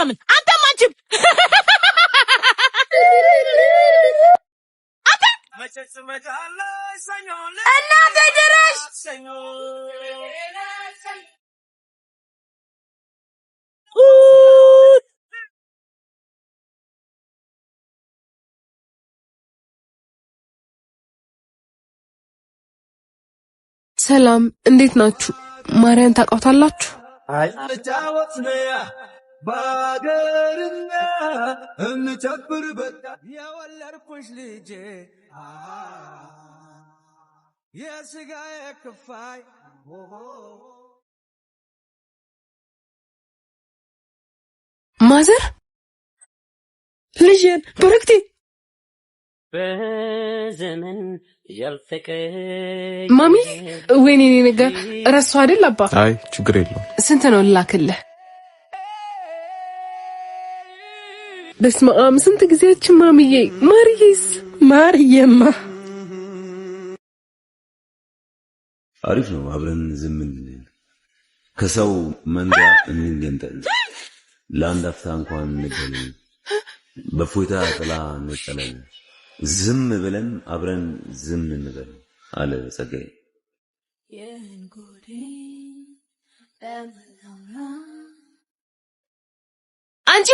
ምናምን አንተም አንቺም እናቴ ድረሽ ሰላም እንዴት ናችሁ? ማርያን ታውቃታላችሁ? አይ ተጫወትነያ ባገርና እንጨብር በቃ የወለድኩሽ ልጄ የስጋዬ ክፋይ ማዘር ልጄን በረክቴ በዘመን ያልፈቀኝ ማሚ ወይኔ ነገር ረሱ አይደል አባ? አይ ችግር የለውም። ስንት ነው ላክልህ? በስመ አብ ስንት ጊዜያችን ማሚዬ ማርዬስ ማርዬማ አሪፍ ነው። አብረን ዝም እንል ከሰው መንጋ እንገንጠል ለአንድ አፍታ እንኳን እንገል በፎይታ ጥላ እንጠለል ዝም ብለን አብረን ዝም እንበል አለ ጸጋዬ። አንቺ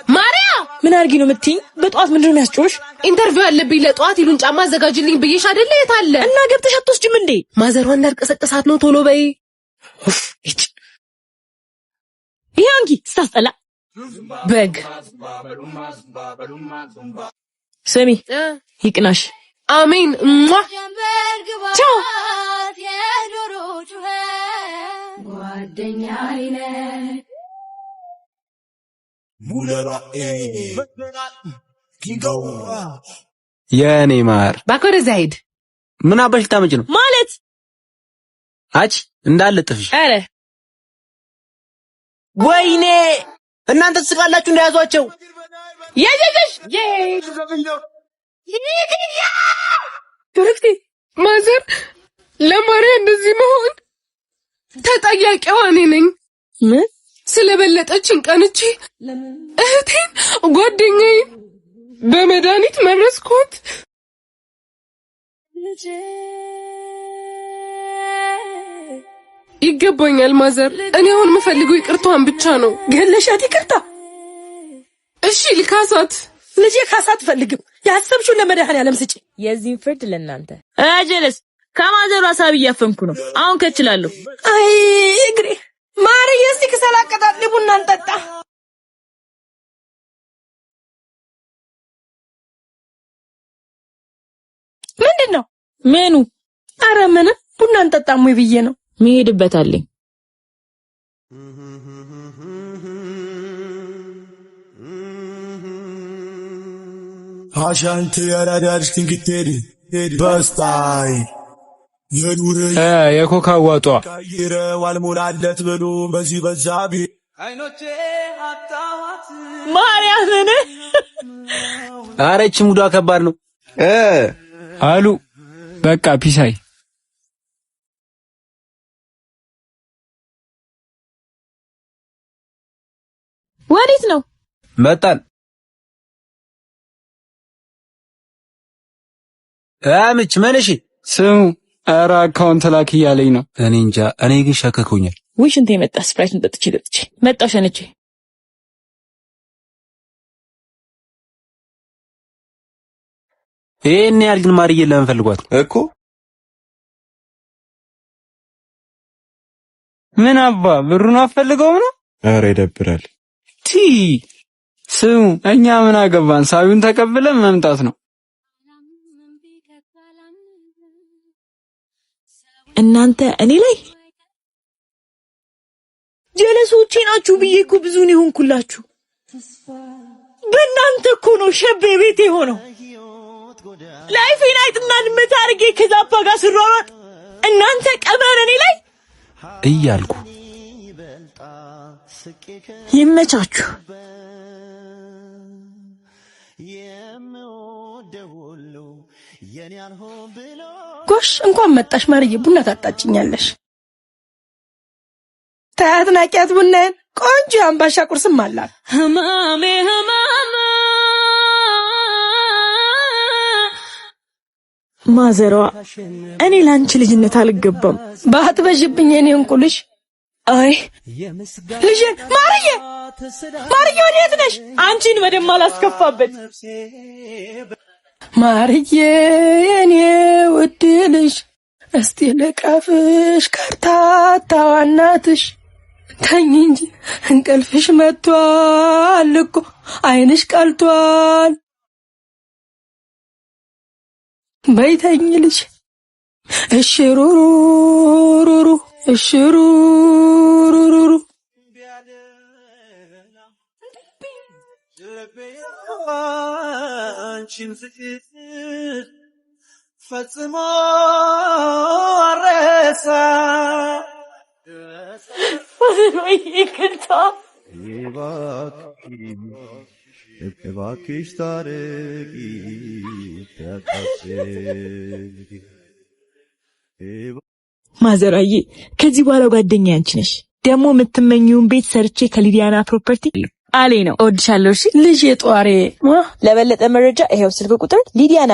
ማርያ ምን አርጊ ነው የምትይኝ? በጧት ምንድነው የሚያስጮሽ? ኢንተርቪው አለብኝ ለጧት ይሉን ጫማ አዘጋጅልኝ ብዬሽ አይደለ? የት አለ እና ገብተሽ አትወስጂም እንዴ? ማዘሯ እንዳልቀሰቀሳት ነው ቶሎ በይ። እጭ ይሄ አንቺ ስታስጠላ በግ ስሚ ይቅናሽ። አሜን ቻው ጓደኛዬ የኔ ማር ባኮረ ዛይድ ምን አባሽ ልታመጪ ነው ማለት አጭ እንዳለጥፍሽ። አረ ወይኔ እናንተ ትስቃላችሁ እንደያዟቸው። ያያያሽ በረክቴ ማዘር ለማርያ እንደዚህ መሆን ተጠያቂዋ እኔ ነኝ። ምን ስለበለጠችን ቀንቼ እህቴን ጓደኛዬን በመድኃኒት መረስኩት። ይገባኛል ማዘር። እኔ አሁን የምፈልገው ይቅርታዋን ብቻ ነው። ገለሻት ይቅርታ? እሺ ልካሳት። ልጄ ካሳት ፈልግም። ያሰብሽውን ለመድኃኒዓለም ስጪ። የዚህን ፍርድ ለእናንተ አጀለስ ከማዘሩ ሐሳብ እያፈንኩ ነው። አሁን ከችላለሁ። አይ እግሬ ማርዬ እስቲ ከሰላቀጣት ቡና እንጠጣ። ምንድነው ምኑ? ኧረ ምን ቡና እንጠጣም ወይ ብዬ ነው። መሄድበታለኝ። አሻንት ያራዳርሽ ትንግቴድ በስታይ የዱር የኮካ ዋጧ ካይረ ዋልሞላለት ብሎ በዚህ በዛቢ አይኖቼ አጣዋት ማርያምን አረች ሙዷ ከባድ ነው አሉ። በቃ ፒሳይ ወዴት ነው? መጣን አምጭ መንሺ ስሙ ኧረ አካውንት ላክ እያለኝ ነው። እኔ እንጃ። እኔ ግን ሸከኩኛል። ውይ ሽንቴ መጣ። ስፕራይቱን ጠጥቼ መጣሁ ሸንቼ። ይሄን ያህል ግን ማርዬ ለምን ፈልጓት እኮ ምን አባ ብሩን አፈልገው ነው? ኧረ ይደብራል። ስሙ እኛ ምን አገባን? ሳቢውን ተቀብለን መምጣት ነው። እናንተ እኔ ላይ ጀለሶቼ ናችሁ ብዬ እኮ ብዙ ነው ሆንኩላችሁ። በእናንተ እኮ ነው ሸቤ ቤት የሆነው። ላይፌን አይጥና ድመት አድርጌ ከዛፓ ጋር ስሯሯጥ እናንተ ቀበር እኔ ላይ እያልኩ ይመቻችሁ። ጎሽ እንኳን መጣሽ ማርዬ፣ ቡና ታጣጭኛለሽ። ታያት ናቂያት ቡናን ቆንጆ አምባሻ ቁርስም አላት። ህማሜ ማዘሯ እኔ ላንቺ ልጅነት አልገባም። ባትበዥብኝ እኔ እንቁልሽ። አይ ልጅ ማርዬ ወዴት ነሽ? አንቺን በደም አላስከፋበት። ማርዬ የኔ ውድ ልጅ እስቲ ልቀፍሽ ከርታታዋ እናትሽ። ተኝ እንጂ እንቅልፍሽ መጥቷል እኮ አይንሽ ቀልቷል። በይተኝ ልጅ እሽሩሩሩሩ እሽሩሩሩሩ አንቺን ፍቅር ፈጽሞ አረሳ ይቅርታ እባክሽ ታረቂ ማዘራዬ ከዚህ በኋላ ጓደኛዬ አንቺ ነሽ። ደግሞ የምትመኚውን ቤት ሰርቼ ከሊዲያና ፕሮፐርቲ አሌ ነው። እወድሻለሁ። እሺ ልጅ ጧሬ። ለበለጠ መረጃ ይሄው ስልክ ቁጥር ሊዲያና